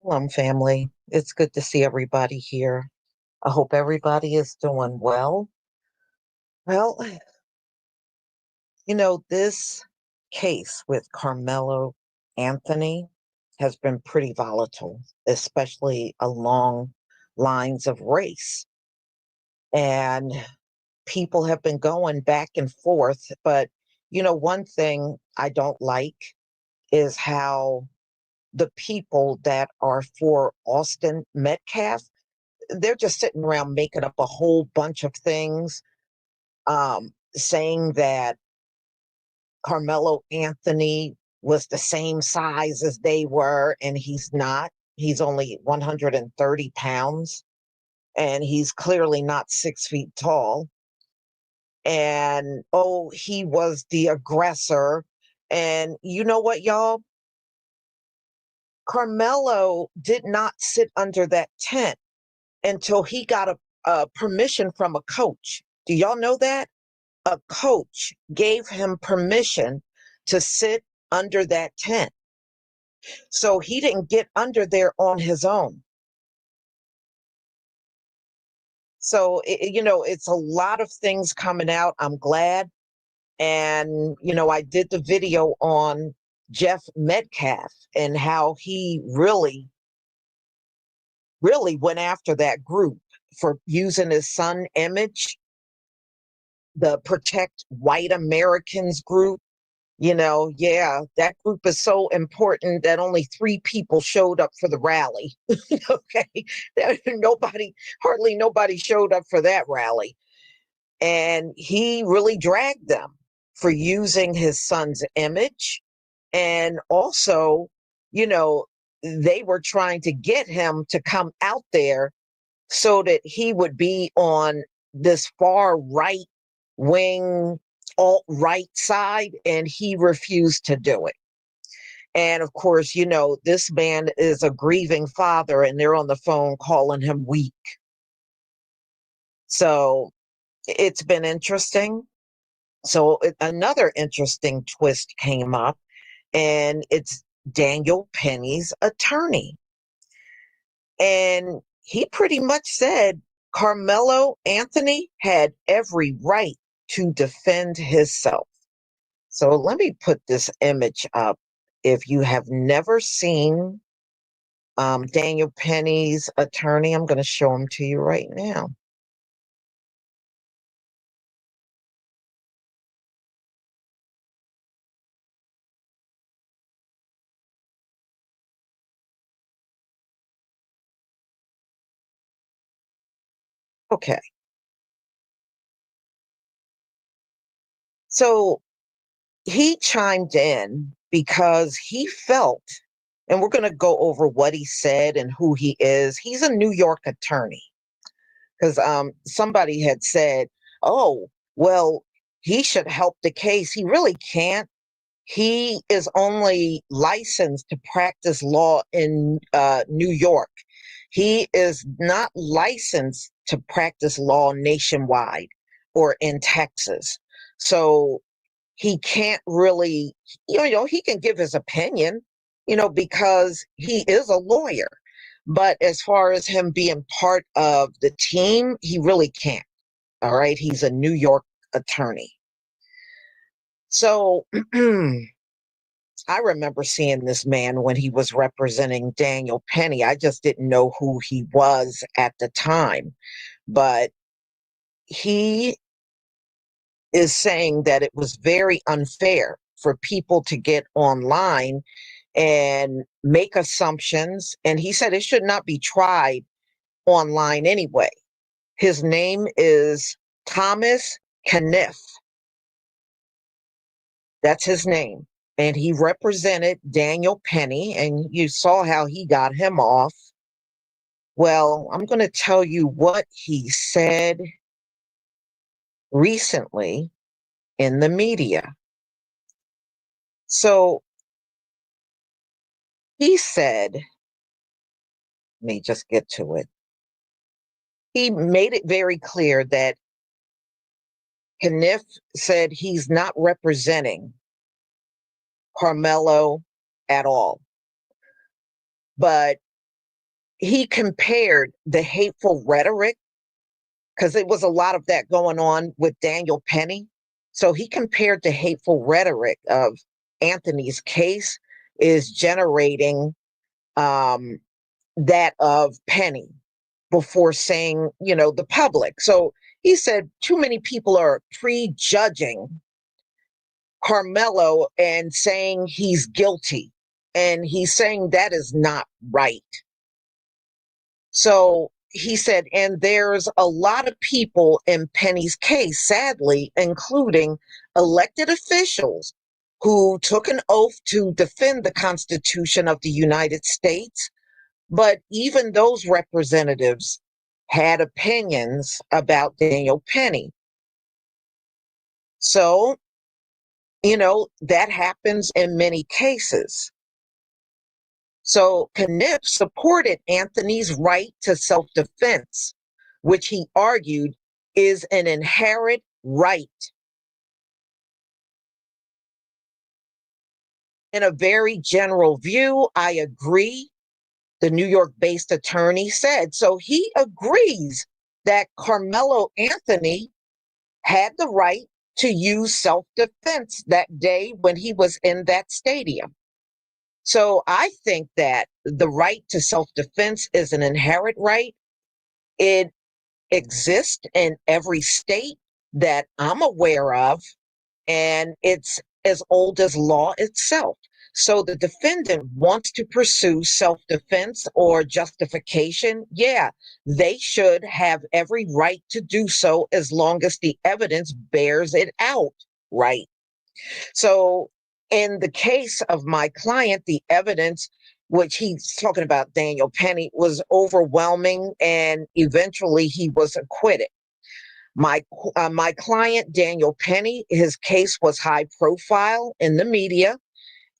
Shalom, family. It's good to see everybody here. I hope everybody is doing well. Well, this case with Karmelo Anthony has been pretty volatile, especially along lines of race. And people have been going back and forth. But, one thing I don't like is how the people that are for Austin Medcaf, they're just sitting around making up a whole bunch of things, saying that Karmelo Anthony was the same size as they were, and he's not. He's only 130 pounds, and he's clearly not 6 feet tall. And, oh, he was the aggressor. And you know what, y'all? Karmelo did not sit under that tent until he got a permission from a coach. Do y'all know that? A coach gave him permission to sit under that tent. So he didn't get under there on his own. So, it's a lot of things coming out. I'm glad. And, I did the video on Jeff Medcaf and how he really, really went after that group for using his son image, the Protect White Americans group. That group is so important that only 3 people showed up for the rally. Okay. Hardly nobody showed up for that rally. And he really dragged them for using his son's image. And also, you know, they were trying to get him to come out there so that he would be on this far right wing, alt right side, and he refused to do it. And of course, you know, this man is a grieving father, and they're on the phone calling him weak. So it's been interesting. So another interesting twist came up, and it's Daniel Penny's attorney. And he pretty much said Karmelo Anthony had every right to defend himself. So let me put this image up. If you have never seen Daniel Penny's attorney, I'm going to show him to you right now. Okay. So he chimed in because he felt, and we're going to go over what he said and who he is. He's a New York attorney because somebody had said, oh, well, he should help the case. He really can't. He is only licensed to practice law in New York. He is not licensed to practice law nationwide or in Texas. So he can't really, he can give his opinion, because he is a lawyer. But as far as him being part of the team, he really can't. All right. He's a New York attorney. So I remember seeing this man when he was representing Daniel Penny. I just didn't know who he was at the time. But he is saying that it was very unfair for people to get online and make assumptions. And he said it should not be tried online anyway. His name is Thomas Kenniff. That's his name. And he represented Daniel Penny, and you saw how he got him off. Well, I'm going to tell you what he said recently in the media. So he said, let me just get to it. He made it very clear that Kniff said he's not representing Karmelo at all. But he compared the hateful rhetoric, because it was a lot of that going on with Daniel Penny. So he compared the hateful rhetoric of Anthony's case is generating that of Penny before saying, the public. So he said too many people are prejudging Karmelo and saying he's guilty. And he's saying that is not right. So he said, and there's a lot of people in Penny's case, sadly, including elected officials who took an oath to defend the Constitution of the United States. But even those representatives had opinions about Daniel Penny. So, that happens in many cases. So Kniff supported Anthony's right to self-defense, which he argued is an inherent right. In a very general view, I agree, the New York-based attorney said. So he agrees that Karmelo Anthony had the right to use self-defense that day when he was in that stadium. So I think that the right to self-defense is an inherent right. It exists in every state that I'm aware of, and it's as old as law itself. So the defendant wants to pursue self-defense or justification. Yeah, they should have every right to do so as long as the evidence bears it out, right? So in the case of my client, the evidence, which he's talking about, Daniel Penny, was overwhelming, and eventually he was acquitted. My client, Daniel Penny, his case was high profile in the media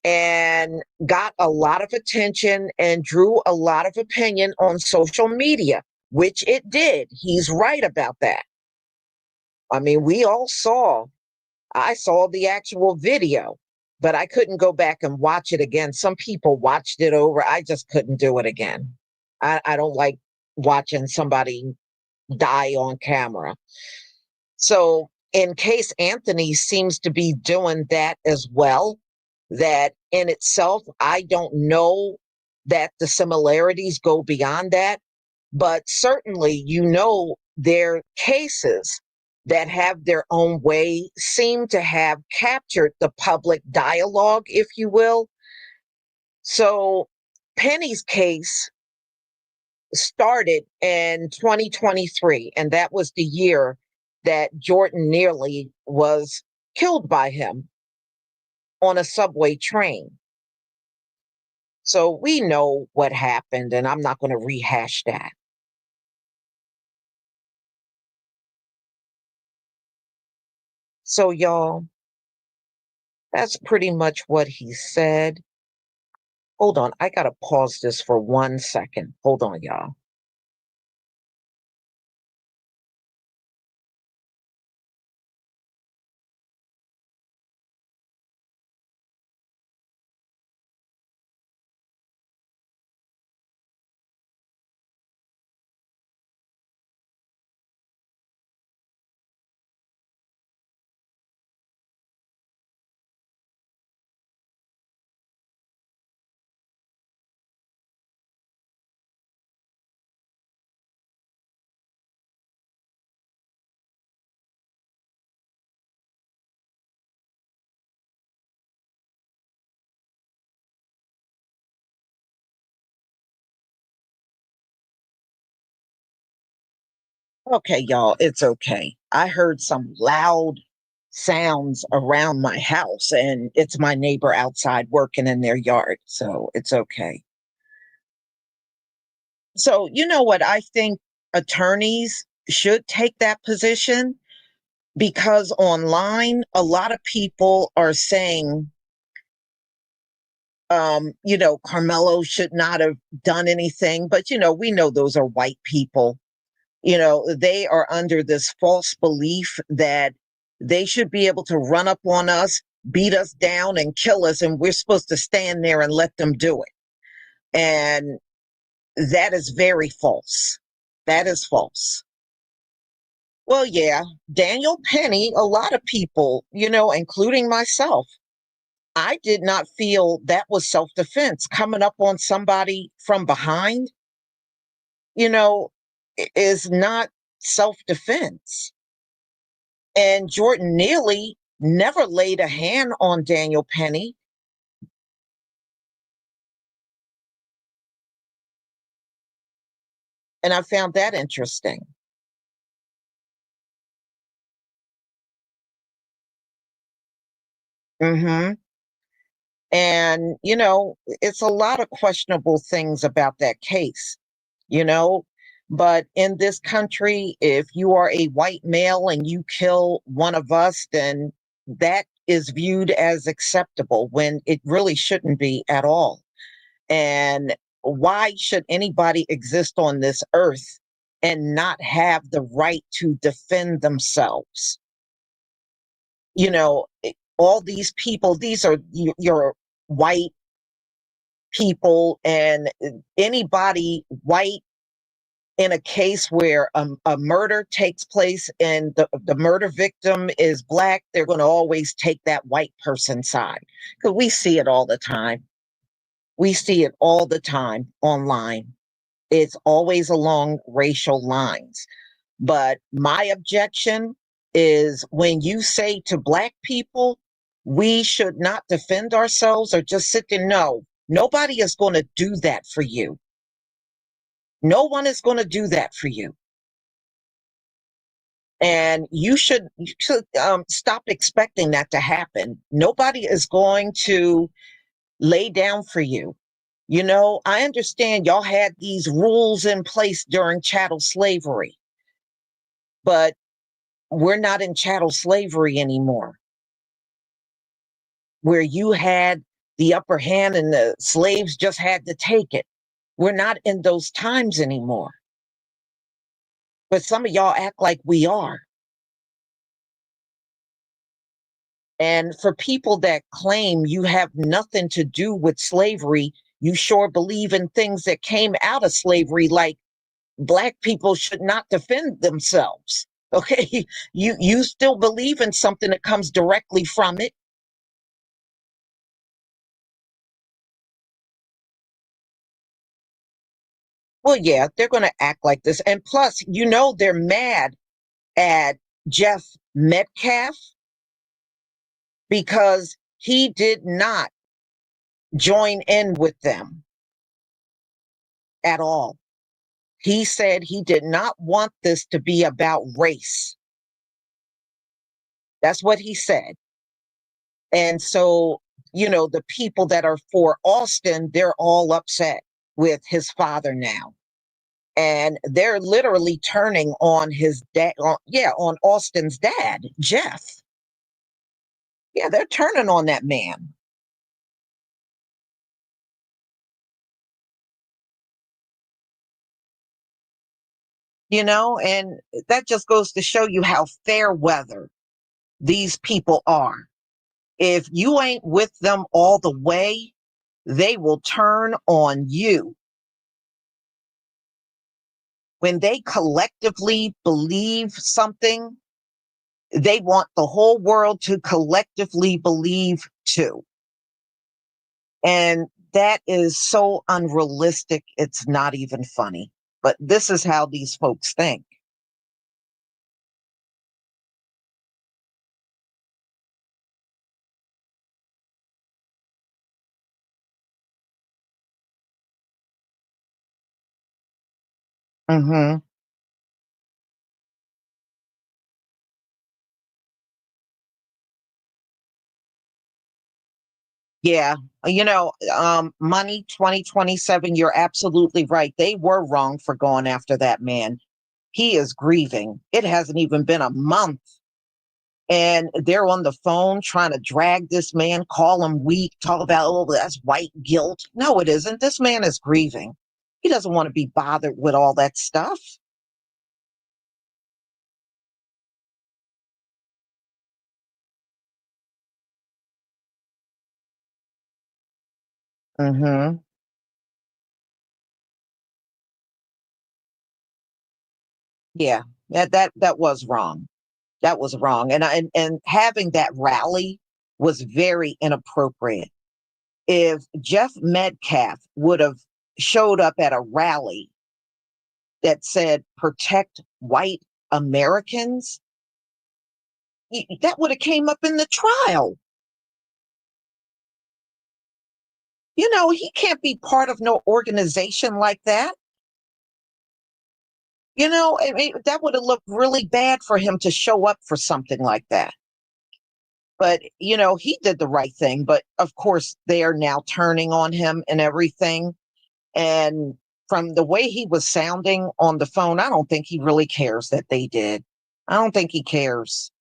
and got a lot of attention and drew a lot of opinion on social media, which it did. He's right about that. I mean, I saw the actual video, but I couldn't go back and watch it again. Some people watched it over. I just couldn't do it again. I don't like watching somebody die on camera. So, in case Anthony seems to be doing that as well, that in itself, I don't know that the similarities go beyond that, but certainly, their cases that have their own way seem to have captured the public dialogue, if you will. So, Penny's case started in 2023, and that was the year that Jordan Neely was killed by him on a subway train. So we know what happened, and I'm not going to rehash that. So, y'all, that's pretty much what he said. Hold on, I got to pause this for 1 second. Hold on, y'all. Okay, y'all, it's okay. I heard some loud sounds around my house, and it's my neighbor outside working in their yard, so it's okay. So, you know what? I think attorneys should take that position because online, a lot of people are saying, Carmelo should not have done anything. But, we know those are white people. They are under this false belief that they should be able to run up on us, beat us down, and kill us. And we're supposed to stand there and let them do it. And that is very false. That is false. Well, yeah, Daniel Penny, a lot of people, including myself, I did not feel that was self defense. Coming up on somebody from behind, you know, is not self defense. And Jordan Neely never laid a hand on Daniel Penny. And I found that interesting. Hmm. And, it's a lot of questionable things about that case, you know. But in this country, if you are a white male and you kill one of us, then that is viewed as acceptable when it really shouldn't be at all. And why should anybody exist on this earth and not have the right to defend themselves? All these people, these are your white people, and anybody white in a case where a murder takes place and the murder victim is black, they're going to always take that white person's side because we see it all the time. We see it all the time online. It's always along racial lines. But my objection is when you say to black people, we should not defend ourselves or just sit there. No, nobody is going to do that for you. No one is going to do that for you. And you should stop expecting that to happen. Nobody is going to lay down for you. You know, I understand y'all had these rules in place during chattel slavery, but we're not in chattel slavery anymore, where you had the upper hand and the slaves just had to take it. We're not in those times anymore. But some of y'all act like we are. And for people that claim you have nothing to do with slavery, you sure believe in things that came out of slavery, like Black people should not defend themselves. Okay, you still believe in something that comes directly from it. Well, yeah, they're going to act like this. And plus, you know, they're mad at Jeff Medcaf because he did not join in with them at all. He said he did not want this to be about race. That's what he said. And so, you know, the people that are for Austin, they're all upset with his father now. And they're literally turning on his dad, on Austin's dad, Jeff. Yeah, they're turning on that man. You know, and that just goes to show you how fair weather these people are. If you ain't with them all the way, they will turn on you. When they collectively believe something, they want the whole world to collectively believe too. And that is so unrealistic, it's not even funny. But this is how these folks think. Hmm. Yeah. Money 2027, you're absolutely right. They were wrong for going after that man. He is grieving. It hasn't even been a month. And they're on the phone trying to drag this man, call him weak, talk about, oh, that's white guilt. No, it isn't. This man is grieving. He doesn't want to be bothered with all that stuff. Hmm. Yeah, that was wrong. That was wrong. And having that rally was very inappropriate. If Jeff Medcalf would have showed up at a rally that said protect white Americans, that would have came up in the trial. You know, he can't be part of no organization like that. You know, I mean, that would have looked really bad for him to show up for something like that. But, you know, he did the right thing. But of course, they are now turning on him and everything. And from the way he was sounding on the phone, I don't think he really cares that they did. I don't think he cares.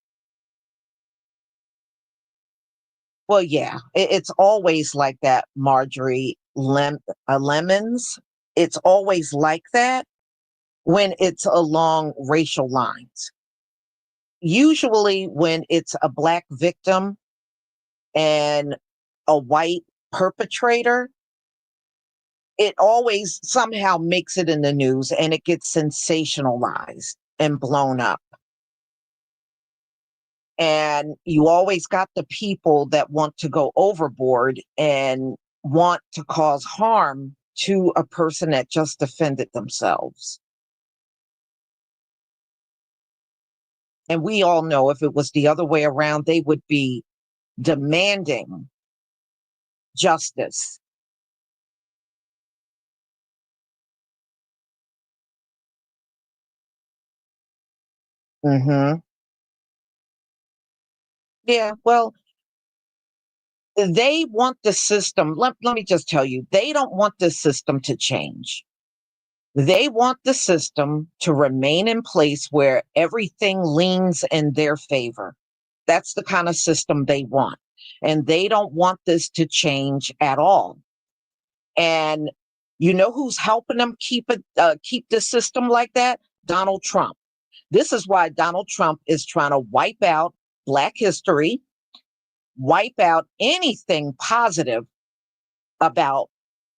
Well, yeah, it's always like that, Marjorie Lemons. It's always like that when it's along racial lines. Usually, when it's a Black victim and a white perpetrator, it always somehow makes it in the news and it gets sensationalized and blown up. And you always got the people that want to go overboard and want to cause harm to a person that just defended themselves. And we all know if it was the other way around, they would be demanding justice. Hmm. Yeah, well, they want the system. Let me just tell you, they don't want the system to change. They want the system to remain in place where everything leans in their favor. That's the kind of system they want. And they don't want this to change at all. And you know who's helping them keep the system like that? Donald Trump. This is why Donald Trump is trying to wipe out Black history, wipe out anything positive about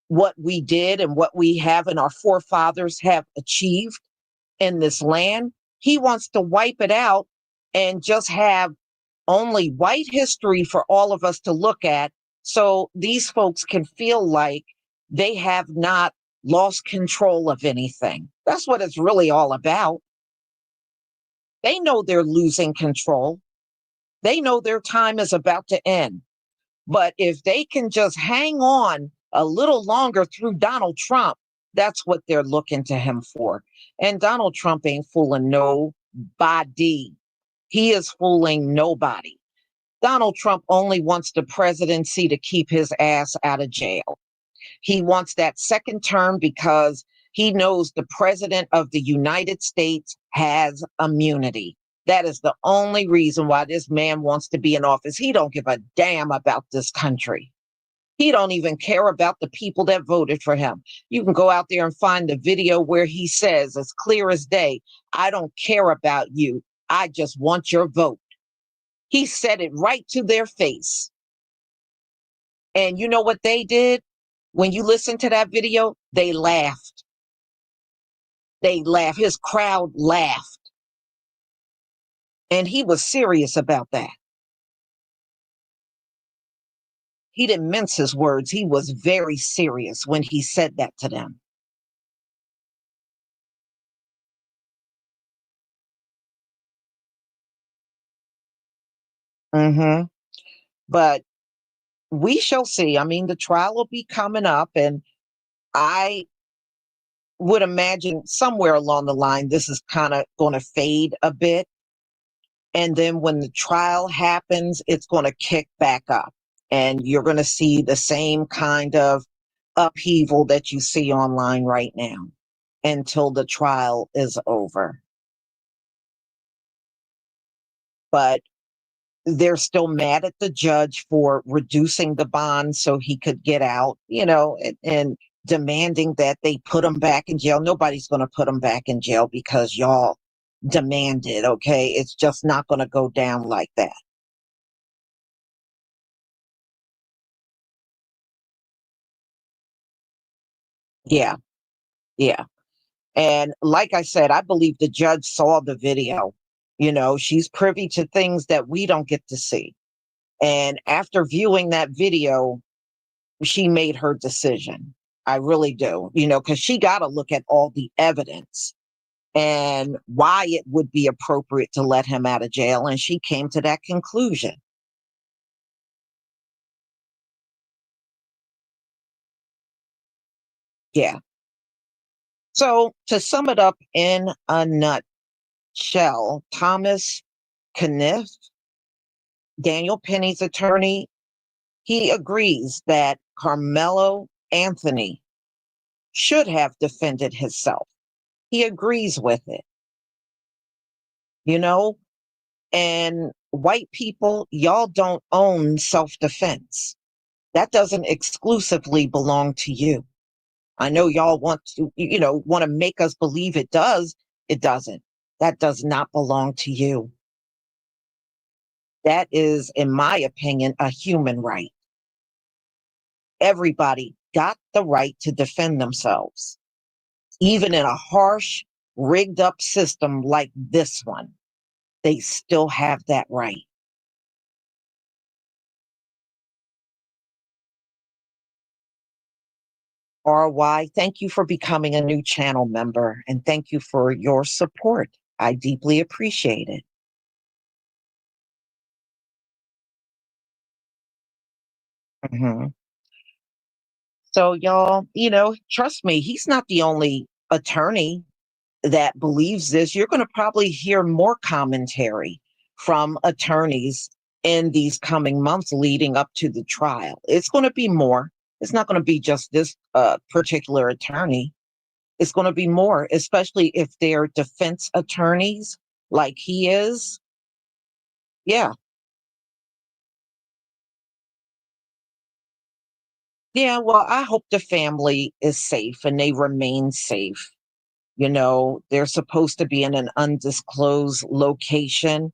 what we did and what we have and our forefathers have achieved in this land. He wants to wipe it out and just have only white history for all of us to look at, so these folks can feel like they have not lost control of anything. That's what it's really all about. They know they're losing control. They know their time is about to end. But if they can just hang on a little longer through Donald Trump, that's what they're looking to him for. And Donald Trump ain't fooling nobody. He is fooling nobody. Donald Trump only wants the presidency to keep his ass out of jail. He wants that second term because he knows the president of the United States has immunity. That is the only reason why this man wants to be in office. He don't give a damn about this country. He don't even care about the people that voted for him. You can go out there and find the video where he says, as clear as day, I don't care about you. I just want your vote. He said it right to their face. And you know what they did? When you listen to that video, they laughed. They laughed. His crowd laughed. And he was serious about that. He didn't mince his words. He was very serious when he said that to them. Hmm. But we shall see. I mean, the trial will be coming up, and I would imagine somewhere along the line, this is kind of going to fade a bit. And then when the trial happens, it's going to kick back up. And you're going to see the same kind of upheaval that you see online right now until the trial is over. But they're still mad at the judge for reducing the bond so he could get out, and demanding that they put him back in jail. Nobody's going to put him back in jail because y'all demanded, okay? It's just not going to go down like that. Yeah, yeah. And like I said, I believe the judge saw the video. She's privy to things that we don't get to see. And after viewing that video, she made her decision. I really do, because she got to look at all the evidence and why it would be appropriate to let him out of jail. And she came to that conclusion. Yeah. So to sum it up in a nutshell, Thomas Kenniff, Daniel Penny's attorney, he agrees that Karmelo Anthony should have defended himself. He agrees with it, you know, and white people, y'all don't own self defense. That doesn't exclusively belong to you. I know y'all want to, want to make us believe it does. It doesn't. That does not belong to you. That is, in my opinion, a human right. Everybody got the right to defend themselves, even in a harsh, rigged up system like this one. They still have that right. RY, thank you for becoming a new channel member and thank you for your support. I deeply appreciate it. Mhm. So, y'all, trust me, he's not the only attorney that believes this. You're going to probably hear more commentary from attorneys in these coming months leading up to the trial. It's going to be more. It's not going to be just this particular attorney. It's going to be more, especially if they're defense attorneys like he is. Yeah. Yeah. Well, I hope the family is safe and they remain safe. They're supposed to be in an undisclosed location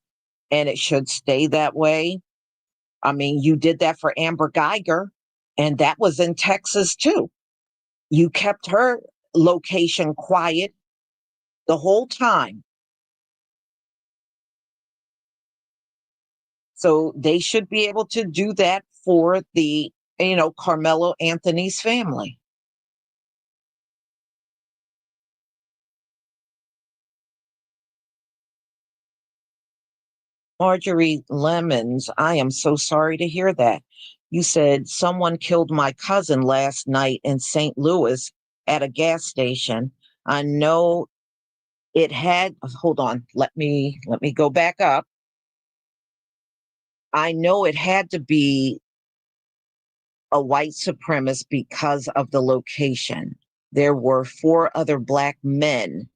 and it should stay that way. I mean, you did that for Amber Geiger, and that was in Texas too. You kept her location quiet the whole time. So they should be able to do that for Carmelo Anthony's family. Marjorie Lemons, I am so sorry to hear that. You said someone killed my cousin last night in St. Louis at a gas station. I know it had, hold on, let me go back up. I know it had to be a white supremacist because of the location. There were four other Black men,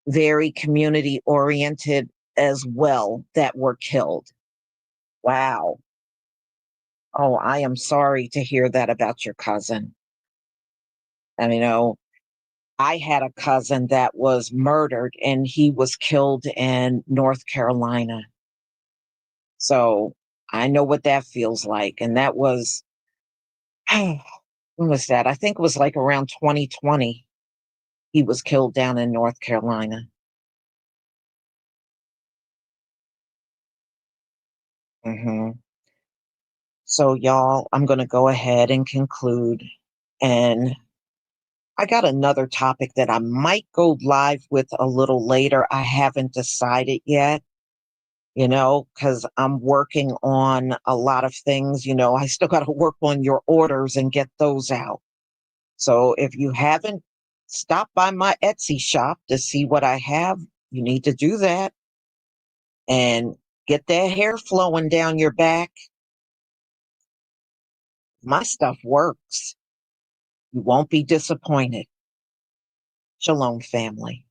very community oriented as well, that were killed. Wow. Oh, I am sorry to hear that about your cousin. And I had a cousin that was murdered and he was killed in North Carolina. So I know what that feels like. And that was, when was that? I think it was like around 2020. He was killed down in North Carolina. Hmm. So, y'all, I'm going to go ahead and conclude. And I got another topic that I might go live with a little later. I haven't decided yet, because I'm working on a lot of things. I still got to work on your orders and get those out. So, if you haven't stopped by my Etsy shop to see what I have, you need to do that and get that hair flowing down your back. My stuff works. You won't be disappointed. Shalom, family.